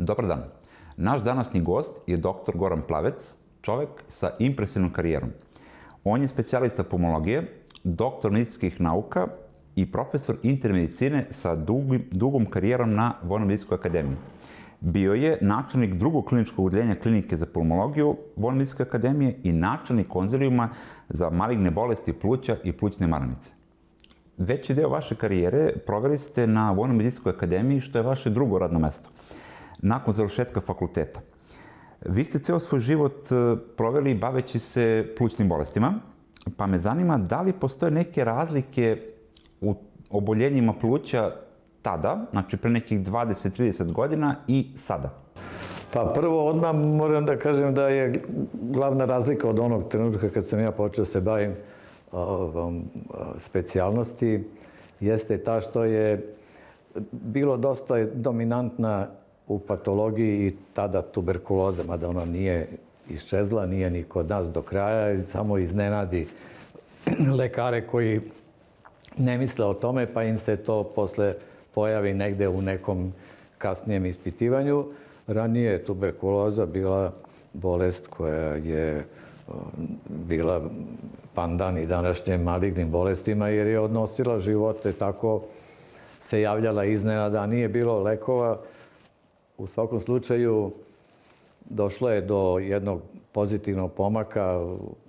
Dobar dan. Naš današnji gost je dr. Goran Plavec, čovek sa impresivnom karijerom. On je specijalista pulmologije, doktor medicinskih nauka i profesor interne medicine sa dugom karijerom na Vojno-medicinskoj akademiji. Bio je načelnik drugog kliničkog odeljenja klinike za pulmologiju Vojno-medicinske akademije i načelnik konzilijuma za maligne bolesti pluća i plućne maramice. Veći deo vaše karijere proveli ste na Vojno-medicinskoj akademiji, što je vaše drugo radno mesto, nakon završetka fakulteta. Vi ste ceo svoj život proveli baveći se plućnim bolestima, pa me zanima da li postoje neke razlike u oboljenjima pluća tada, znači pre nekih 20-30 godina i sada? Pa prvo odmah moram da kažem da je glavna razlika od onog trenutka kad sam ja počeo se bavim specijalnosti jeste ta što je bilo dosta dominantna u patologiji i tada tuberkuloza, mada ona nije iščezla, nije ni kod nas do kraja, samo iznenadi lekare koji ne misle o tome, pa im se to posle pojavi negde u nekom kasnijem ispitivanju. Ranije je tuberkuloza bila bolest koja je bila pandan i današnjim malignim bolestima jer je odnosila živote, tako se javljala iznenada, nije bilo lekova. U svakom slučaju došlo je do jednog pozitivnog pomaka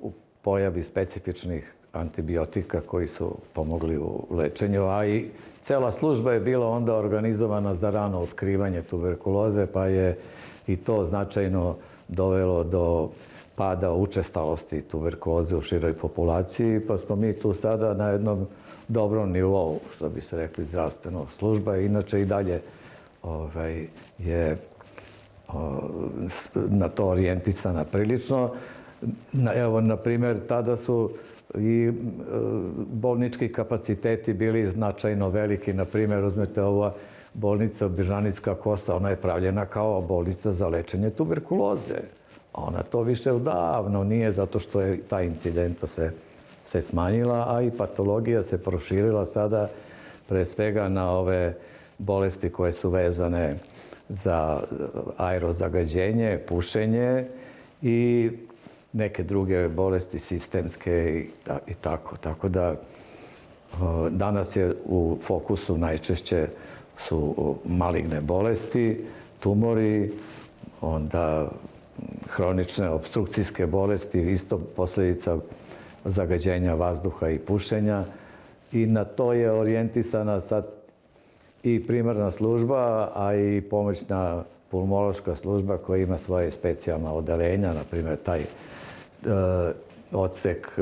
u pojavi specifičnih antibiotika koji su pomogli u lečenju, a i cela služba je bila onda organizovana za rano otkrivanje tuberkuloze, pa je i to značajno dovelo do pada učestalosti tuberkuloze u široj populaciji, pa smo mi tu sada na jednom dobrom nivou, što bi se rekli, zdravstvena služba. Inače i dalje je na to orijentisana prilično. Evo, na primjer, tada su i bolnički kapaciteti bili značajno veliki. Na primjer, uzmete ova bolnica Bežanijska Kosa, ona je pravljena kao bolnica za lečenje tuberkuloze. Ona to više odavno nije, zato što je ta incidenta se smanjila, a i patologija se proširila sada pre svega na ove bolesti koje su vezane za aerozagađenje, pušenje i neke druge bolesti sistemske i tako. Tako da danas je u fokusu najčešće su maligne bolesti, tumori, onda hronične opstrukcijske bolesti, isto posljedica zagađenja vazduha i pušenja. I na to je orijentisana sad i primarna služba, a i pomoćna pulmološka služba koja ima svoje specijalna odeljenja, na primjer taj odsek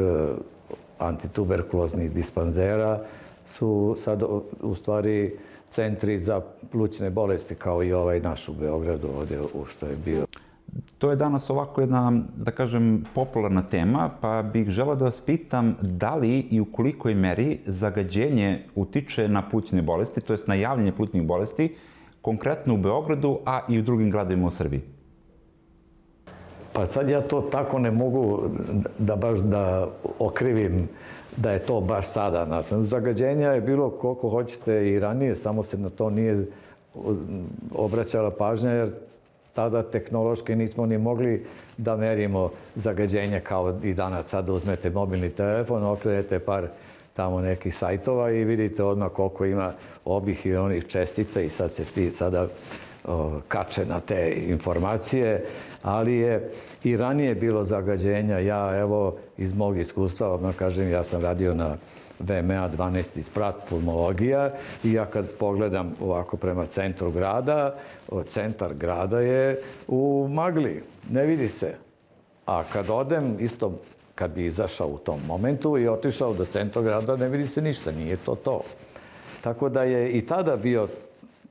antituberkuloznih dispanzera su sad u stvari centri za plućne bolesti, kao i ovaj naš u Beogradu, ovdje u što je bio. To je danas ovako jedna, da kažem, popularna tema, pa bih želeo da vas pitam da li i u kolikoj meri zagađenje utiče na plućne bolesti, to jest na javljanje plućnih bolesti, konkretno u Beogradu, a i u drugim gradovima u Srbiji? Pa sad ja to tako ne mogu da baš da okrivim da je to baš sada. Zagađenja je bilo koliko hoćete i ranije, samo se na to nije obraćala pažnja, jer tada tehnološki nismo ni mogli da merimo zagađenje kao i danas. Sad uzmete mobilni telefon, okrenete par tamo nekih sajtova i vidite odmah koliko ima ovih i onih čestica i sad se ti sada kače na te informacije, ali je i ranije bilo zagađenja. Ja, evo, iz mog iskustva, odmah kažem, ja sam radio na VMA 12. sprat pulmologija i ja kad pogledam ovako prema centru grada, centar grada je u magli, ne vidi se. A kad odem, isto kad bi izašao u tom momentu i otišao do centra grada, ne vidi se ništa, nije to to. Tako da je i tada bio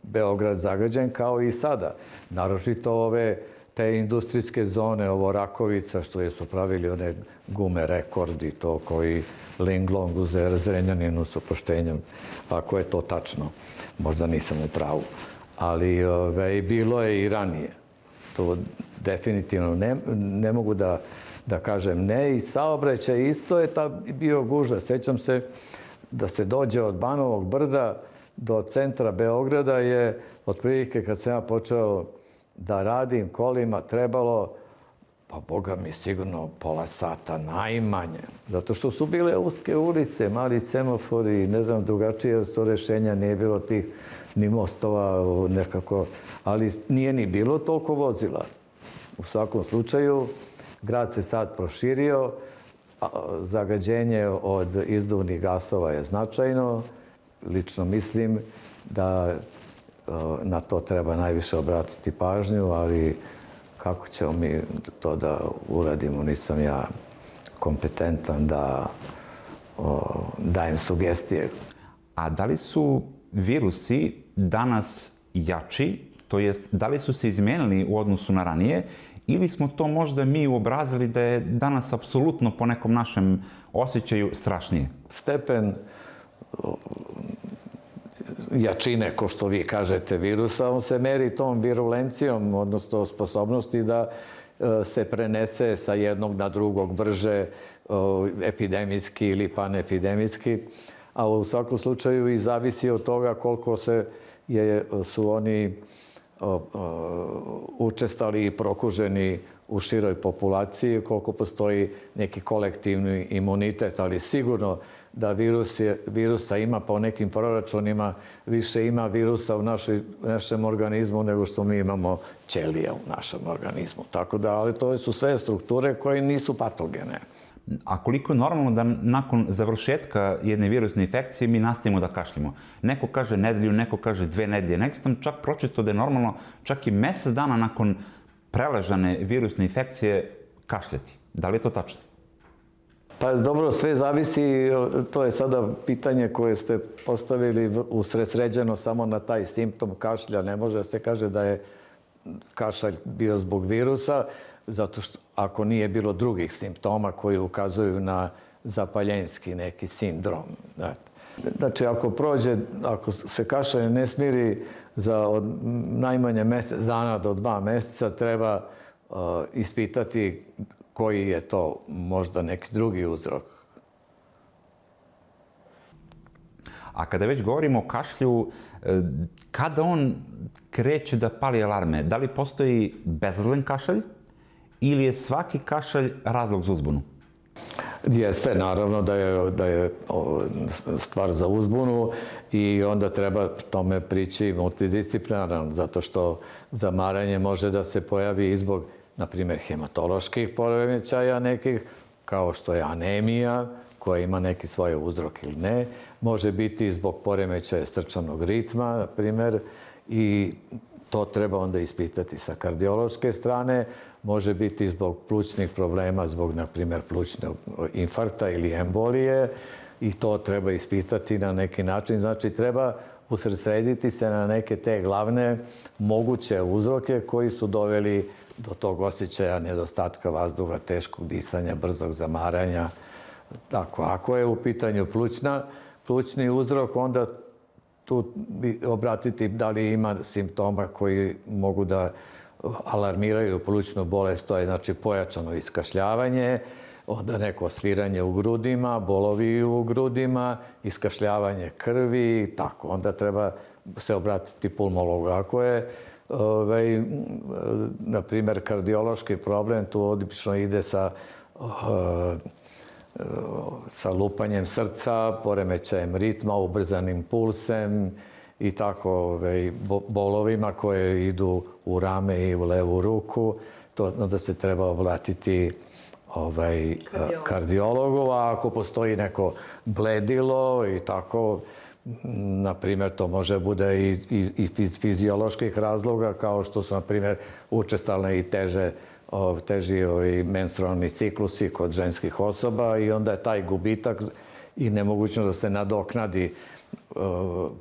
Beograd zagađen kao i sada. Naročito te industrijske zone, ovo Rakovica, što su pravili one gume Rekord i to koji Linglong u Zrenjaninu s oproštenjem, ako je to tačno. Možda nisam u pravu. Ali bilo je i ranije. To definitivno ne mogu da kažem ne. I saobraćaj isto je bio gužva. Sećam se da se dođe od Banovog brda do centra Beograda je, otprilike kad sam ja počeo da radim kolima trebalo, pa Boga mi sigurno pola sata najmanje. Zato što su bile uske ulice, mali semafori, ne znam, drugačije to rešenja, nije bilo tih ni mostova nekako, ali nije ni bilo toliko vozila. U svakom slučaju, grad se sad proširio, zagađenje od izduvnih gasova je značajno. Lično mislim da na to treba najviše obratiti pažnju, ali kako ćemo mi to da uradimo, nisam ja kompetentan da dajem sugestije. A da li su virusi danas jači, to jest da li su se izmenili u odnosu na ranije, ili smo to možda mi uobrazili da je danas apsolutno po nekom našem osjećaju strašnije? Stepen jačine, ko što vi kažete, virusa, on se meri tom virulencijom, odnosno sposobnosti da se prenese sa jednog na drugog brže, epidemijski ili panepidemijski, a u svakom slučaju i zavisi od toga koliko su oni učestali i prokuženi u široj populaciji, koliko postoji neki kolektivni imunitet, ali sigurno da virusa ima po nekim proračunima, više ima virusa u našem organizmu nego što mi imamo ćelija u našem organizmu. Tako da, ali to su sve strukture koje nisu patogene. A koliko je normalno da nakon završetka jedne virusne infekcije mi nastavimo da kašljimo? Neko kaže nedelju, neko kaže 2 nedelje. Neko sam čak pročitao da je normalno čak i mesec dana nakon preležane virusne infekcije kašljati. Da li je to tačno? Pa dobro, sve zavisi, to je sada pitanje koje ste postavili usredsređeno samo na taj simptom kašlja. Ne može se kaže da je kašalj bio zbog virusa, zato što ako nije bilo drugih simptoma koji ukazuju na zapaljenski neki sindrom. Znači, ako se kašalj ne smiri za najmanje mjesec dana do 2 mjeseca, treba ispitati koji je to možda neki drugi uzrok. A kada već govorimo o kašlju, kada on kreće da pali alarme? Da li postoji bezazlen kašalj ili je svaki kašalj razlog za uzbunu? Jeste, naravno da je stvar za uzbunu i onda treba tome prići multidisciplinarno, zato što zamaranje može da se pojavi i zbog, na primjer, hematoloških poremećaja nekih, kao što je anemija, koja ima neki svoj uzrok ili ne. Može biti zbog poremećaja srčanog ritma, na primjer, i to treba onda ispitati sa kardiološke strane. Može biti zbog plućnih problema, zbog, na primjer, plućnog infarkta ili embolije i to treba ispitati na neki način. Znači, treba usredsrediti se na neke te glavne moguće uzroke koji su doveli do tog osjećaja nedostatka vazduha, teškog disanja, brzog zamaranja. Tako, ako je u pitanju plućni uzrok, onda tu bi obratiti da li ima simptoma koji mogu da alarmiraju plućnu bolest, to je znači pojačano iskašljavanje, onda neko sviranje u grudima, bolovi u grudima, iskašljavanje krvi, tako. Onda treba se obratiti pulmologu. Ako je, na primjer, kardiološki problem, tu obično ide sa lupanjem srca, poremećajem ritma, ubrzanim pulsem i tako bolovima koje idu u rame i u levu ruku. To onda se treba obratiti kardiologu, a ako postoji neko bledilo i tako, na primjer, to može bude i iz fizioloških razloga, kao što su, na primjer, učestalne i teži menstrualni ciklusi kod ženskih osoba i onda je taj gubitak i nemogućnost da se nadoknadi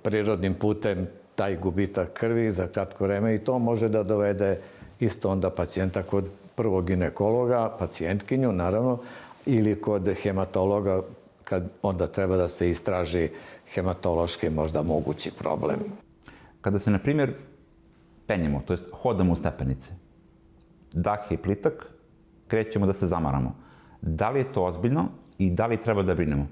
prirodnim putem taj gubitak krvi za kratko vreme i to može da dovede isto onda pacijenta kod prvog ginekologa, pacijentkinju naravno, ili kod hematologa kad onda treba da se istraži hematološki možda mogući problem. Kada se, na primjer, penjemo, to jest hodamo u stepenice, dah je plitak, krećemo da se zamaramo. Da li je to ozbiljno i da li treba da brinemo?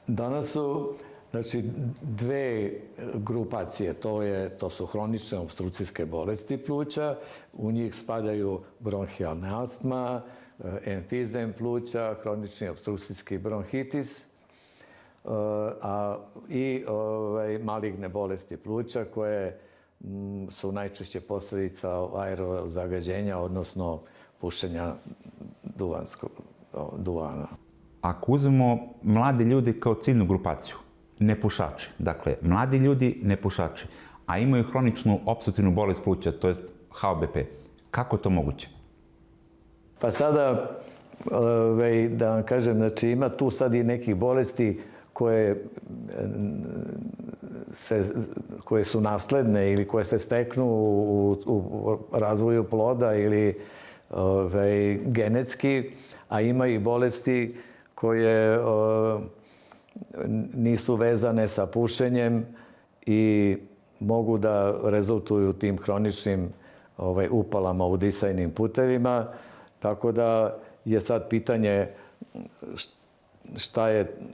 Danas su Znači, dve grupacije, to su hronične opstrukcijske bolesti pluća, u njih spadaju bronhijalna astma, emfizem pluća, hronični opstrukcijski bronhitis i maligne bolesti pluća koje su najčešće posljedica aerozagađenja, odnosno pušenja duvana. Ako uzmemo mladi ljudi kao ciljnu grupaciju, nepušači, dakle, mladi ljudi nepušači, a imaju hroničnu opstruktivnu bolest pluća, to jest HOBP, kako je to moguće? Pa sada, da vam kažem, znači ima tu sad i nekih bolesti koje su nasledne ili koje se steknu u razvoju ploda ili genetski, a ima i bolesti koje nisu vezane sa pušenjem i mogu da rezultuju tim hroničnim upalama u disajnim putevima. Tako da je sad pitanje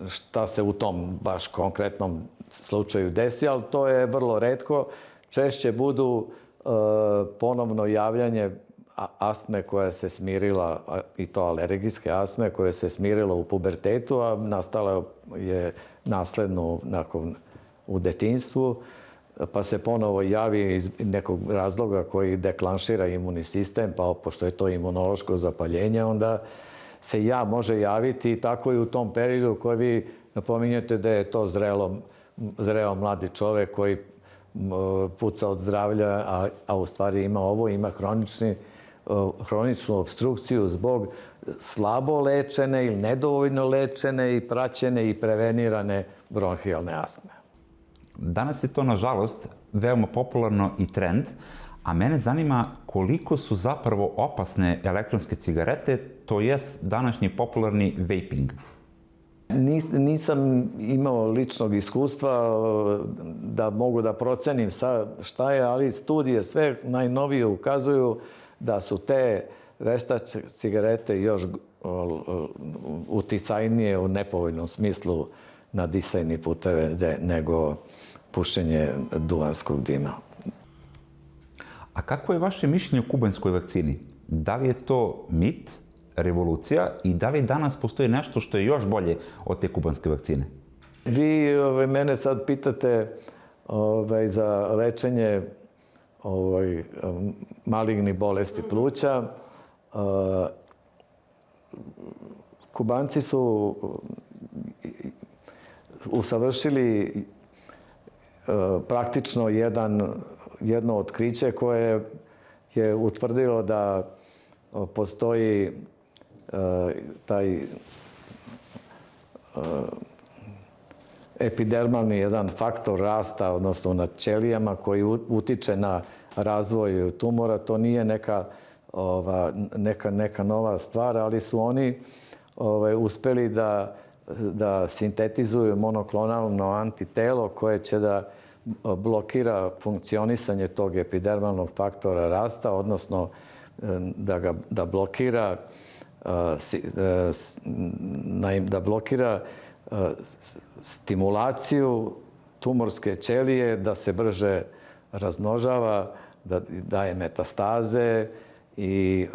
šta se u tom baš konkretnom slučaju desi, ali to je vrlo retko. Češće budu ponovno javljanje astme koja se smirila, i to alergijske astme, koja se smirila u pubertetu, a nastala je nasledno u detinjstvu, pa se ponovo javi iz nekog razloga koji deklanšira imunni sistem, pa pošto je to imunološko zapaljenje, onda se može javiti i tako i u tom periodu koji vi napominjete da je to zreo mladi čovek koji puca od zdravlja, a u stvari ima hroničnu opstrukciju zbog slabo lečene ili nedovoljno lečene i praćene i prevenirane bronhijalne astme. Danas je to, nažalost, veoma popularno i trend, a mene zanima koliko su zapravo opasne elektronske cigarete, to jest današnji popularni vaping. Nisam imao ličnog iskustva da mogu da procenim šta je, ali studije sve najnovije ukazuju da su te veštačke cigarete još uticajnije u nepovoljnom smislu na disajni puteve nego pušenje duvanskog dima. A kako je vaše mišljenje o kubanskoj vakcini? Da li je to mit, revolucija i da li danas postoji nešto što je još bolje od te kubanske vakcine? Vi mene sad pitate za lečenje malignih bolesti pluća. Kubanci su usavršili praktično jedno otkriće koje je utvrdilo da postoji taj epidermalni jedan faktor rasta, odnosno na ćelijama koji utiče na razvoj tumora. To nije neka nova stvar, ali su oni uspeli da sintetizuju monoklonalno antitelo koje će da blokira funkcionisanje tog epidermalnog faktora rasta, odnosno da blokira stimulaciju tumorske ćelije da se brže razmnožava, da daje metastaze i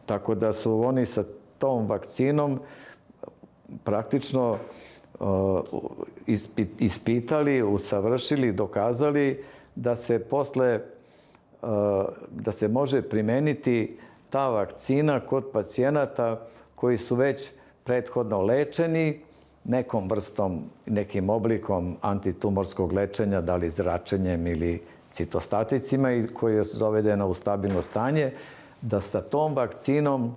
tako da su oni sa tom vakcinom praktično ispitali, usavršili, dokazali da se može primeniti ta vakcina kod pacijenata koji su već prethodno lečeni nekom vrstom, nekim oblikom antitumorskog lečenja, da li zračenjem ili citostaticima i koji je dovedena u stabilno stanje, da sa tom vakcinom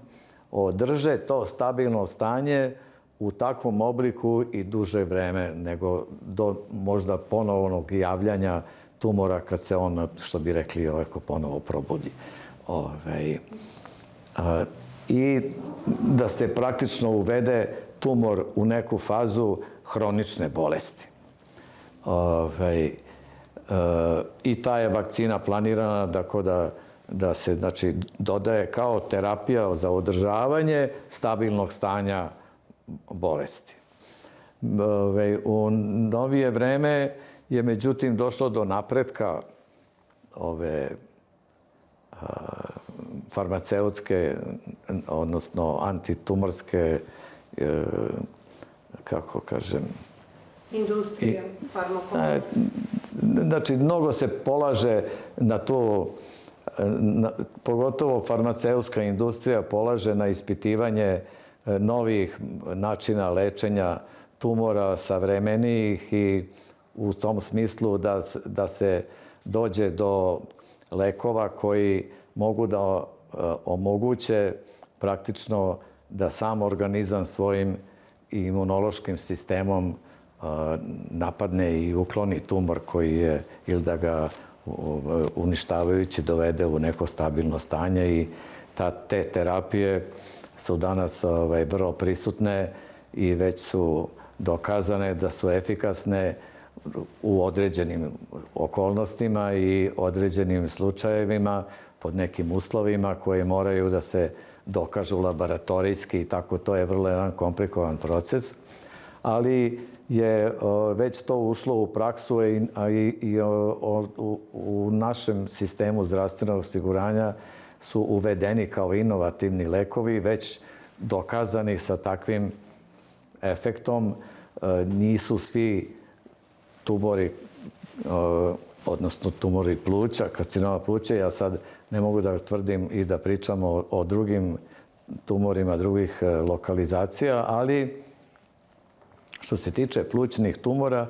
održe to stabilno stanje u takvom obliku i duže vreme nego do možda ponovnog javljanja tumora kad se on, što bi rekli, ponovo probudi. I da se praktično uvede tumor u neku fazu hronične bolesti. I ta je vakcina planirana da se dodaje kao terapija za održavanje stabilnog stanja bolesti. U novije vreme je međutim došlo do napretka ove farmaceutske, odnosno antitumorske, kako kažem... Industrija, farmakologija. Znači, mnogo se polaže na to, pogotovo farmaceutska industrija polaže na ispitivanje novih načina lečenja tumora, savremenijih i u tom smislu da se dođe do lekova koji mogu da omoguće praktično da sam organizam svojim imunološkim sistemom napadne i ukloni tumor koji je, ili da ga uništavajući dovede u neko stabilno stanje i te terapije su danas vrlo prisutne i već su dokazane da su efikasne u određenim okolnostima i određenim slučajevima pod nekim uslovima koje moraju da se dokažu laboratorijski i tako. To je vrlo jedan komplikovan proces, ali je već to ušlo u praksu i u našem sistemu zdravstvenog osiguranja su uvedeni kao inovativni lekovi, već dokazani sa takvim efektom. Nisu svi tumori, odnosno tumori pluća, karcinoma pluća. Ja sad ne mogu da tvrdim i da pričam o drugim tumorima drugih lokalizacija, ali što se tiče plućnih tumora,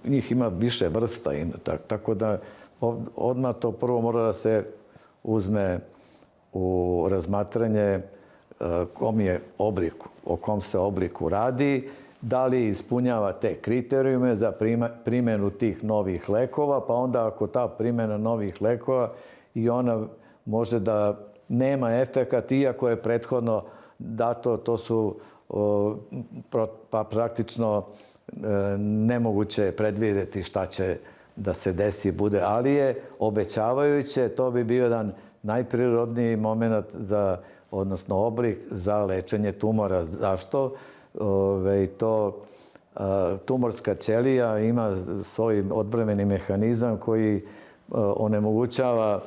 njih ima više vrsta. Tako da odmah to prvo mora da se uzme u razmatranje o kom se obliku radi, da li ispunjava te kriterijume za primjenu tih novih lekova, pa onda ako ta primjena novih lekova i ona može da nema efekat, iako je prethodno dato, to su pa praktično nemoguće predvidjeti šta će da se desi bude, ali je obećavajuće. To bi bio jedan najprirodniji moment odnosno oblik za lečenje tumora. Zašto? Tumorska ćelija ima svoj odbrambeni mehanizam koji onemogućava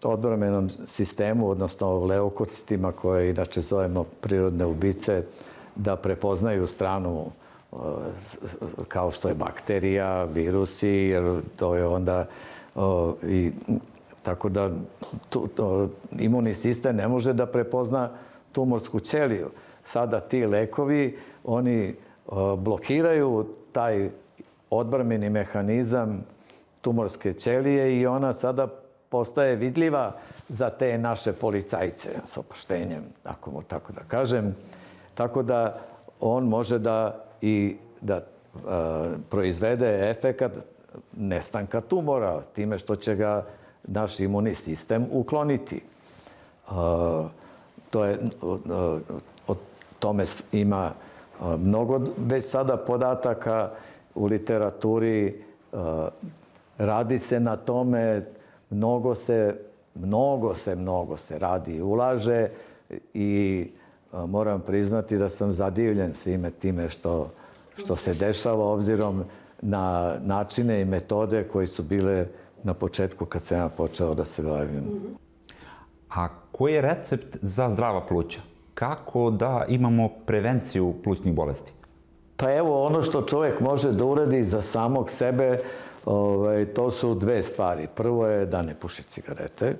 odbrambenom sistemu, odnosno leukocitima, koje inače zovemo prirodne ubice, da prepoznaju stranu kao što je bakterija, virusi, jer to je onda tako da imunni sistem ne može da prepozna tumorsku ćeliju. Sada ti lekovi, oni blokiraju taj odbrambeni mehanizam tumorske ćelije i ona sada postaje vidljiva za te naše policajce, s oproštenjem, ako mu tako da kažem. Tako da on može da proizvede efekat nestanka tumora time što će ga naš imunni sistem ukloniti. O tome ima mnogo već sada podataka u literaturi. Radi se na tome, mnogo se radi i ulaže i moram priznati da sam zadivljen svime time što se dešava, obzirom na načine i metode koji su bile na početku kad sam ja počeo da se bavim. A koji je recept za zdrava pluća? Kako da imamo prevenciju plućnih bolesti? Pa evo, ono što čovjek može da uradi za samog sebe, to su dve stvari. Prvo je da ne puši cigarete,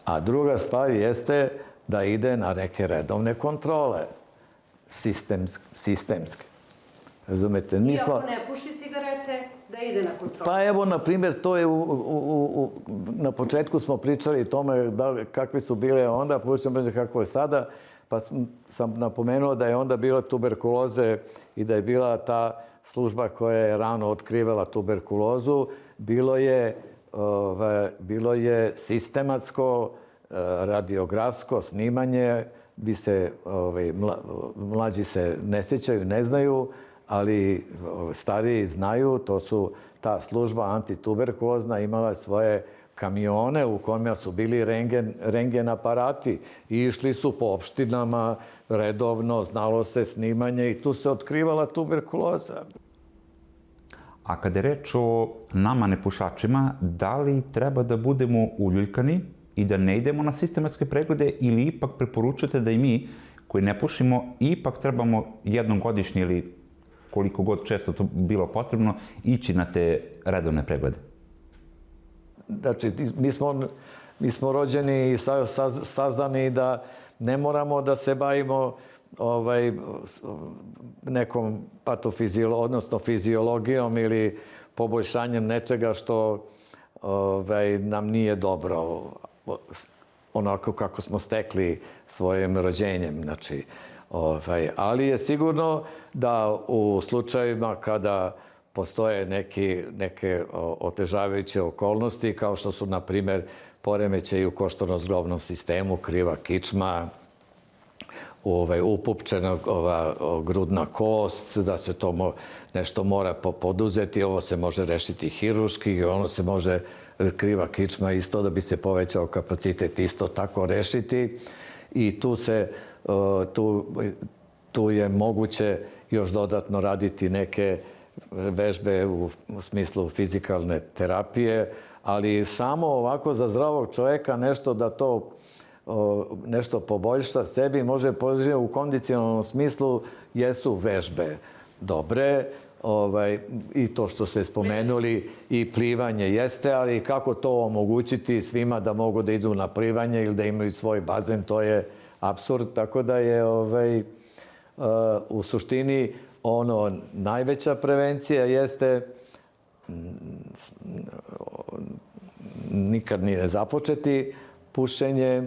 a druga stvar jeste da ide na neke redovne kontrole, sistemske. Razumete? I ako ne puši cigarete, da ide na kontrolu. Pa evo, na primjer, to je na početku smo pričali o tome kakve su bile onda, pušim kako je sada, pa sam napomenuo da je onda bila tuberkuloze i da je bila ta služba koja je rano otkrivala tuberkulozu. Bilo je sistematsko radiografsko snimanje, mlađi se ne sjećaju, ne znaju, ali stariji znaju. Ta služba antituberkulozna imala svoje kamione u kojima su bili rengen aparati i išli su po opštinama redovno, znalo se snimanje i tu se otkrivala tuberkuloza. A kada je reč o nama nepušačima, da li treba da budemo uljuljkani i da ne idemo na sistematske preglede ili ipak preporučujete da i mi koji ne pušimo ipak trebamo jednom godišnje ili koliko god često to bilo potrebno ići na te redovne preglede? Znači, mi smo rođeni i sazdani da ne moramo da se bavimo nekom odnosno fiziologijom ili poboljšanjem nečega što nam nije dobro, onako kako smo stekli svojim rođenjem. Znači, ali je sigurno da u slučajevima kada postoje neke otežavajuće okolnosti, kao što su, na primer, poremećaji u koštorno-zglobnom sistemu, kriva kičma, upupčena grudna kost, da se to nešto mora poduzeti. Ovo se može rešiti hirurški, ono se može, kriva kičma isto, da bi se povećao kapacitet, isto tako rešiti. I tu je moguće još dodatno raditi neke vežbe u smislu fizikalne terapije, ali samo ovako za zdravog čoveka nešto da to nešto poboljša sebi može poboljšati u kondicionalnom smislu jesu vežbe dobre i to što ste spomenuli i plivanje jeste, ali kako to omogućiti svima da mogu da idu na plivanje ili da imaju svoj bazen, to je apsurd, tako da je u suštini najveća prevencija jeste nikad ni ne započeti pušenje,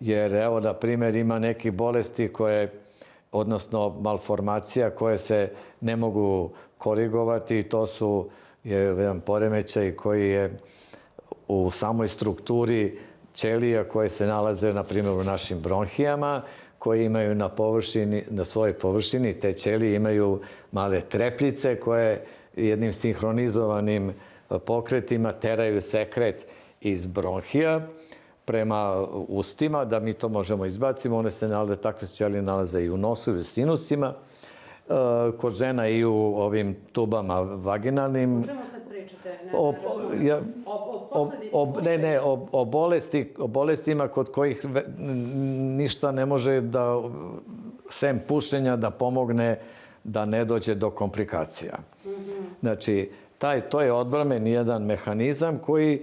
jer evo, na primjer, ima neke bolesti odnosno malformacija koje se ne mogu korigovati. To je jedan poremećaj koji je u samoj strukturi ćelija koje se nalaze, na primjer, u našim bronhijama, koji imaju na svojoj površini, te ćelije imaju male trepljice koje jednim sinhronizovanim pokretima teraju sekret iz bronhija prema ustima, da mi to možemo izbaciti. One se nalaze, takve ćelije nalaze i u nosu i u sinusima. Kod žena i u ovim tubama vaginalnim. O čemu sad pričate? O bolestima kod kojih ništa ne može da, sem pušenja, da pomogne da ne dođe do komplikacija. Znači, to je odbrambeni jedan mehanizam koji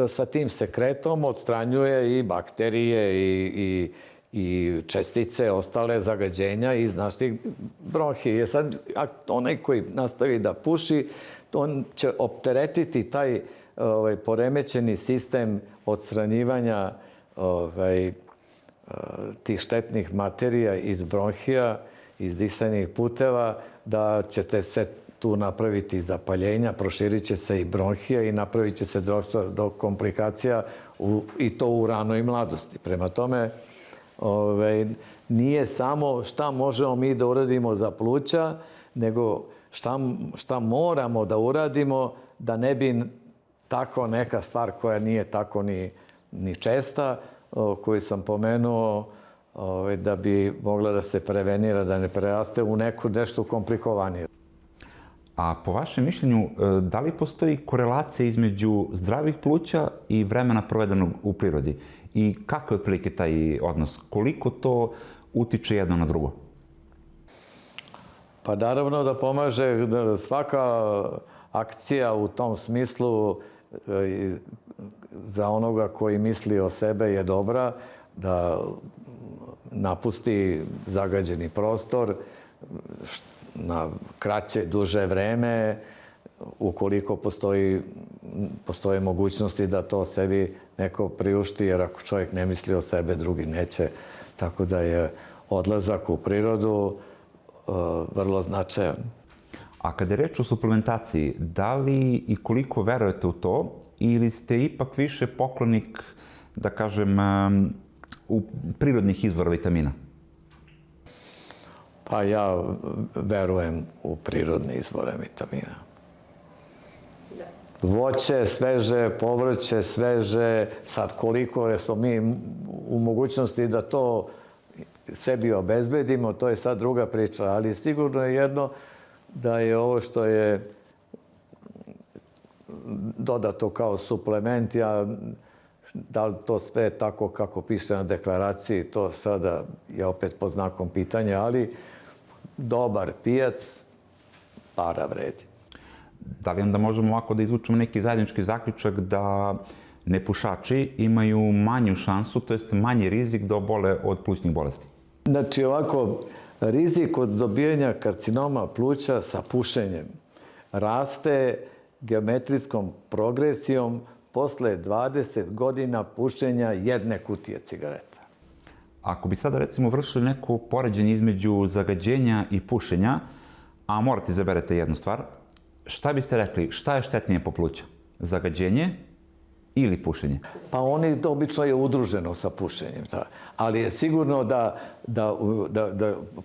sa tim sekretom odstranjuje i bakterije i čestice, ostale zagađenja iz naših bronhija. Sad, onaj koji nastavi da puši, on će opteretiti taj poremećeni sistem odstranjivanja tih štetnih materija iz bronhija, iz disajnih puteva, da ćete se tu napraviti zapaljenja, proširit će se i bronhija i napravit će se do komplikacija i to u ranoj mladosti. Prema tome, nije samo šta možemo mi da uradimo za pluća, nego šta moramo da uradimo da ne bi tako neka stvar koja nije tako ni česta, koju sam pomenuo, da bi mogla da se prevenira, da ne preraste u nešto komplikovanije. A po vašem mišljenju, da li postoji korelacija između zdravih pluća i vremena provedenog u prirodi? I kako je otprilike taj odnos? Koliko to utiče jedno na drugo? Pa naravno da pomaže, svaka akcija u tom smislu za onoga koji misli o sebe je dobra, da napusti zagađeni prostor na kraće, duže vreme, ukoliko postoje mogućnosti da to sebi neko priušti, jer ako čovjek ne misli o sebe, drugi neće. Tako da je odlazak u prirodu vrlo značajan. A kada je reč o suplementaciji, da li i koliko verujete u to ili ste ipak više poklonik, da kažem, u prirodnih izvora vitamina? Pa ja verujem u prirodne izvore vitamina. voće, sveže, povrće, sveže, sad koliko smo mi u mogućnosti da to sebi obezbedimo, to je sad druga priča, ali sigurno je jedno da je ovo što je dodato kao suplement, da li to sve tako kako piše na deklaraciji, to sada je opet pod znakom pitanja, ali dobar pijac para vredi. Da li onda možemo ovako da izvučemo neki zajednički zaključak da nepušači imaju manju šansu, to jest manji rizik da obole od plućnih bolesti? Znači ovako, rizik od dobijanja karcinoma pluća sa pušenjem raste geometrijskom progresijom posle 20 godina pušenja jedne kutije cigareta. Ako bi sada recimo vršili neko poređenje između zagađenja i pušenja, a morate izaberete jednu stvar, šta biste rekli, šta je štetnije po pluća? Zagađenje ili pušenje? Pa oni to obično je udruženo sa pušenjem. Ali je sigurno da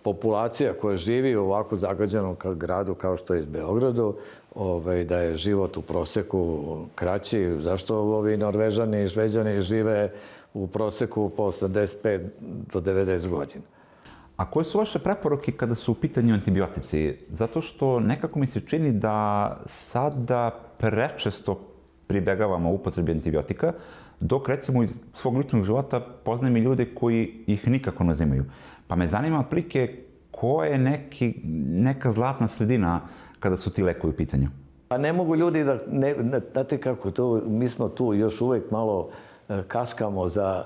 populacija koja živi u ovako zagađenom gradu kao što je Beogradu, da je život u proseku kraći. Zašto ovi Norvežani i Šveđani žive u proseku po 85 do 90 godina? A koje su vaše preporuke kada su u pitanju antibiotici? Zato što nekako mi se čini da sada prečesto pribegavamo upotrebi antibiotika, dok recimo iz svog ličnog života poznajem i ljude koji ih nikako ne uzimaju. Pa me zanima otprilike koja je neka zlatna sredina kada su ti lekovi u pitanju? Pa ne mogu ljudi da, znate kako to, mi smo tu još uvek malo kaskamo za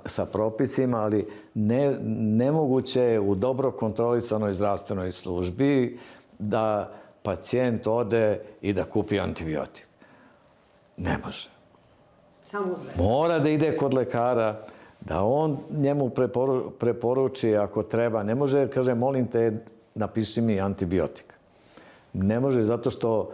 sa propisima, ali nemoguće je u dobro kontrolisanoj zdravstvenoj službi da pacijent ode i da kupi antibiotik. Ne može. Samo uzme. Mora da ide kod lekara, da on njemu preporuči ako treba. Ne može, kaže, molim te, napiši mi antibiotik. Ne može, zato što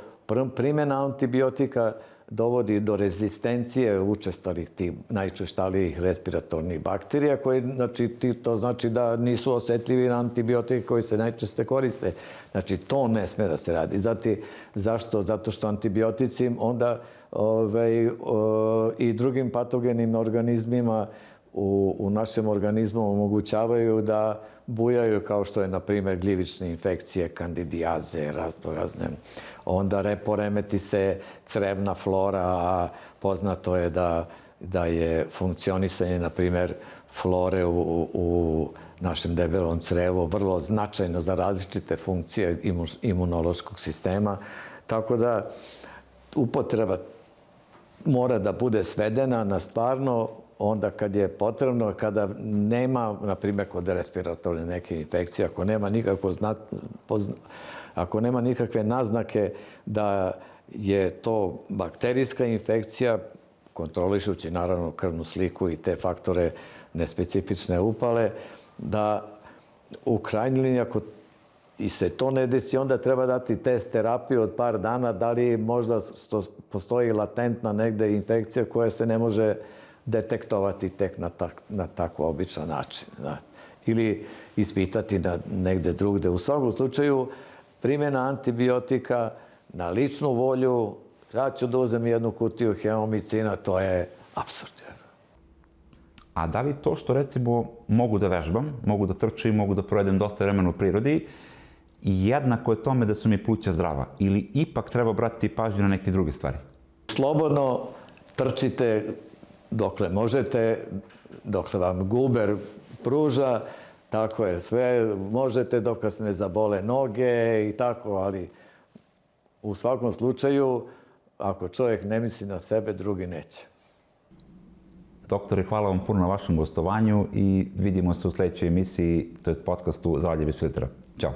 primjena antibiotika dovodi do rezistencije učestalih tih najčešćalijih respiratornih bakterija, koji, znači, to znači da nisu osetljivi na antibiotike koji se najčešće koriste. Znači, to ne sme da se radi. Zašto? Zato što antibiotici onda i drugim patogenim organizmima u našem organizmu omogućavaju da bujaju, kao što je, na primjer, gljivične infekcije, kandidijaze, razne. Onda poremeti se crevna flora, a poznato je da je funkcionisanje, na primjer, flore u našem debelom crevu vrlo značajno za različite funkcije imunološkog sistema. Tako da upotreba mora da bude svedena na stvarno onda kad je potrebno, kada nema, na primjer, kod respiratorne neke infekcije, ako nema nikakve naznake da je to bakterijska infekcija, kontrolišući naravno krvnu sliku i te faktore nespecifične upale, da u krajnjoj liniji, ako i se to ne desi, onda treba dati test terapiju od par dana, da li možda postoji latentna negde infekcija koja se ne može detektovati tek na tako običan način. Ili ispitati negde drugde. U svakom slučaju, primjena antibiotika na ličnu volju, ja ću da uzem jednu kutiju hemomicina, to je apsurd. A da li to što, recimo, mogu da vežbam, mogu da trčim, mogu da provedem dosta vremena u prirodi, jednako je tome da su mi pluća zdrava? Ili ipak treba obratiti pažnju na neke druge stvari? Slobodno trčite dokle možete, dokle vam guber pruža, tako je, sve možete dok vas ne zabole noge i tako, ali u svakom slučaju, ako čovjek ne misli na sebe, drugi neće. Doktore, hvala vam puno na vašem gostovanju i vidimo se u sledećoj emisiji, to je podcastu Zdravlje bez filtera. Ćao!